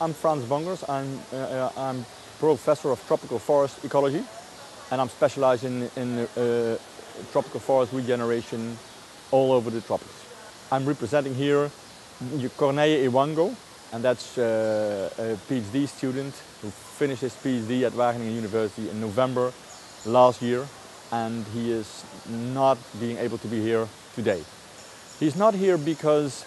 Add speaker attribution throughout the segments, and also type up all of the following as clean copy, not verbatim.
Speaker 1: I'm Frans Bongers. I'm professor of tropical forest ecology, and I'm specialized in tropical forest regeneration all over the tropics. I'm representing here Corneille Ewango, and that's a PhD student who finished his PhD at Wageningen University in November last year, and he is not being able to be here today. He's not here because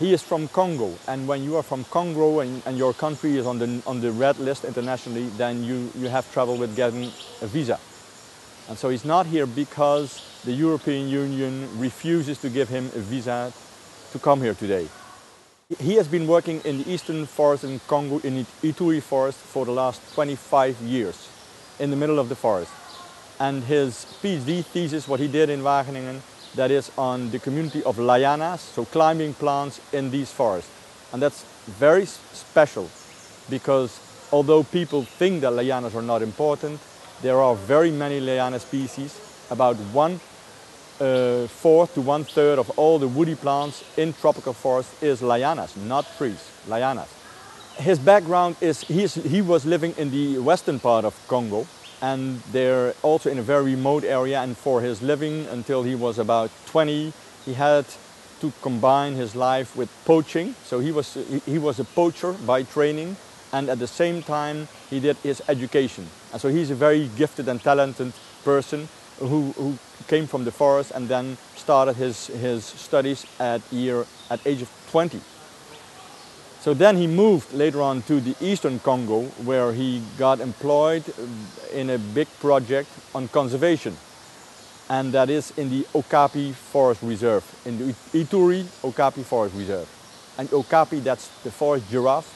Speaker 1: he is from Congo, and when you are from Congo and your country is on the red list internationally, then you have trouble with getting a visa. And so he's not here because the European Union refuses to give him a visa to come here today. He has been working in the eastern forest in Congo, in the Ituri forest, for the last 25 years, in the middle of the forest. And his PhD thesis, what he did in Wageningen, that is on the community of lianas, so climbing plants in these forests. And that's very special because although people think that lianas are not important, there are very many liana species. About 1/4 to 1/3 of all the woody plants in tropical forests is lianas, not trees, lianas. His background is he was living in the western part of Congo, and they're also in a very remote area, and for his living until he was about 20, he had to combine his life with poaching. So he was a poacher by training, and at the same time he did his education. And so he's a very gifted and talented person who came from the forest and then started his studies at age of 20. So then he moved later on to the eastern Congo, where he got employed in a big project on conservation. And that is in the Okapi Forest Reserve, in the Ituri Okapi Forest Reserve. And Okapi, that's the forest giraffe,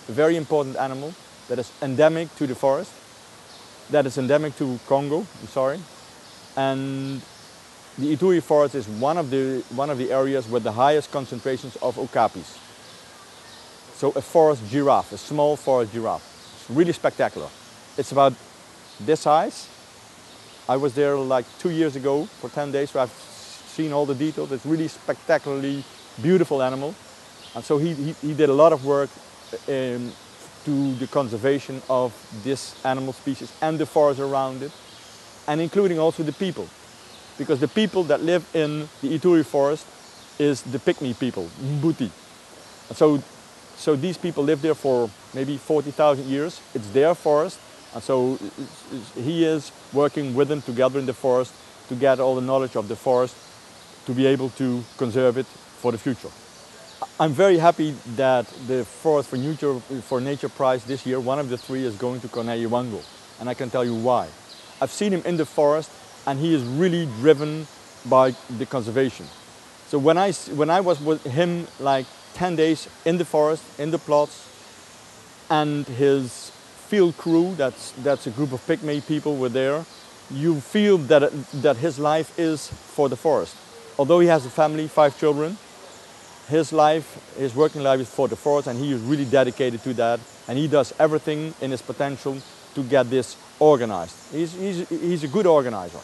Speaker 1: a very important animal that is endemic to the forest, that is endemic to Congo, I'm sorry. And the Ituri forest is one of the areas with the highest concentrations of okapis. So a forest giraffe, a small forest giraffe. It's really spectacular. It's about this size. I was there like 2 years ago for 10 days, so I've seen all the details. It's really spectacularly beautiful animal. And so he did a lot of work to the conservation of this animal species and the forest around it, and including also the people. Because the people that live in the Ituri forest is the Pygmy people, Mbuti. And so these people live there for maybe 40,000 years. It's their forest, and so he is working with them together in the forest to get all the knowledge of the forest to be able to conserve it for the future. I'm very happy that the Forest for Nature Prize this year, one of the three, is going to Corneille Ewango, and I can tell you why. I've seen him in the forest, and he is really driven by the conservation. So when I was with him like 10 days in the forest, in the plots, and his field crew, that's a group of Pygmy people were there, you feel that his life is for the forest. Although he has a family, 5 children, his working life is for the forest, and he is really dedicated to that, and he does everything in his potential to get this organized. He's a good organizer.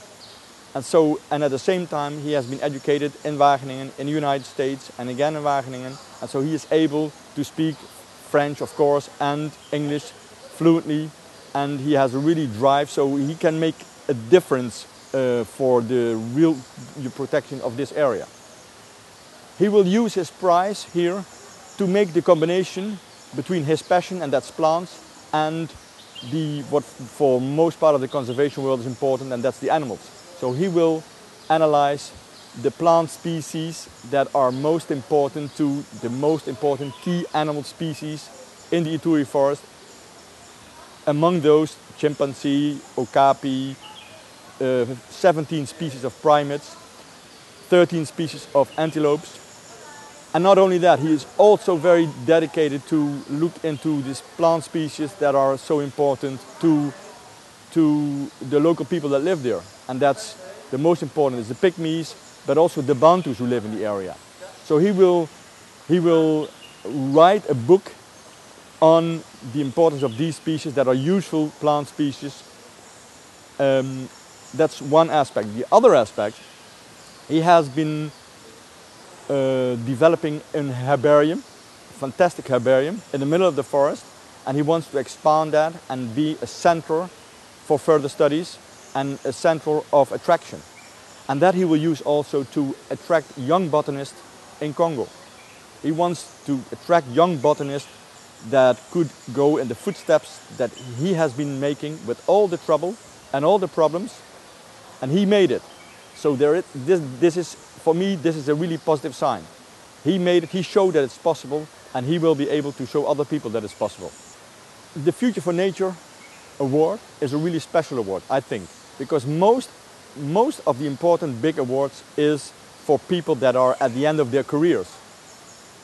Speaker 1: And at the same time, he has been educated in Wageningen, in the United States, and again in Wageningen. And so he is able to speak French, of course, and English fluently. And he has a really drive, so he can make a difference for the protection of this area. He will use his prize here to make the combination between his passion, and that's plants, and what for most part of the conservation world is important, and that's the animals. So he will analyze the plant species that are most important to the most important key animal species in the Ituri forest. Among those, chimpanzee, okapi, 17 species of primates, 13 species of antelopes. And not only that, he is also very dedicated to look into these plant species that are so important to the local people that live there. And that's the most important, is the Pygmies, but also the Bantus who live in the area. So he will write a book on the importance of these species that are useful plant species. That's one aspect. The other aspect, he has been developing an herbarium fantastic herbarium in the middle of the forest, and he wants to expand that and be a center for further studies and a center of attraction. And that he will use also to attract young botanists in Congo. He wants to attract young botanists that could go in the footsteps that he has been making with all the trouble and all the problems, and he made it. So this is, for me, this is a really positive sign. He made it, he showed that it's possible, and he will be able to show other people that it's possible. The Future for Nature award is a really special award, I think, because most of the important big awards is for people that are at the end of their careers.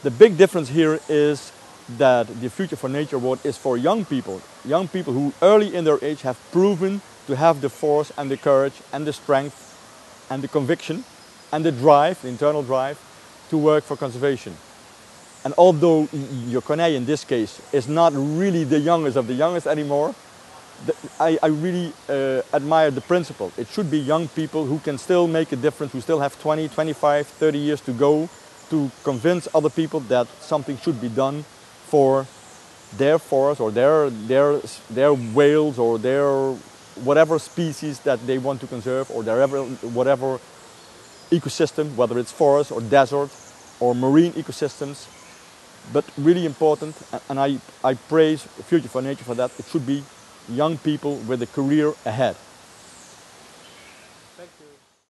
Speaker 1: The big difference here is that the Future for Nature award is for young people who early in their age have proven to have the force and the courage and the strength and the conviction and the drive, the internal drive, to work for conservation. And although your Corneille in this case is not really the youngest of the youngest anymore, I really admire the principle. It should be young people who can still make a difference, who still have 20, 25, 30 years to go to convince other people that something should be done for their forest or their whales or their whatever species that they want to conserve, or whatever ecosystem, whether it's forest or desert or marine ecosystems. But really important, and I praise Future for Nature for that. It should be young people with a career ahead.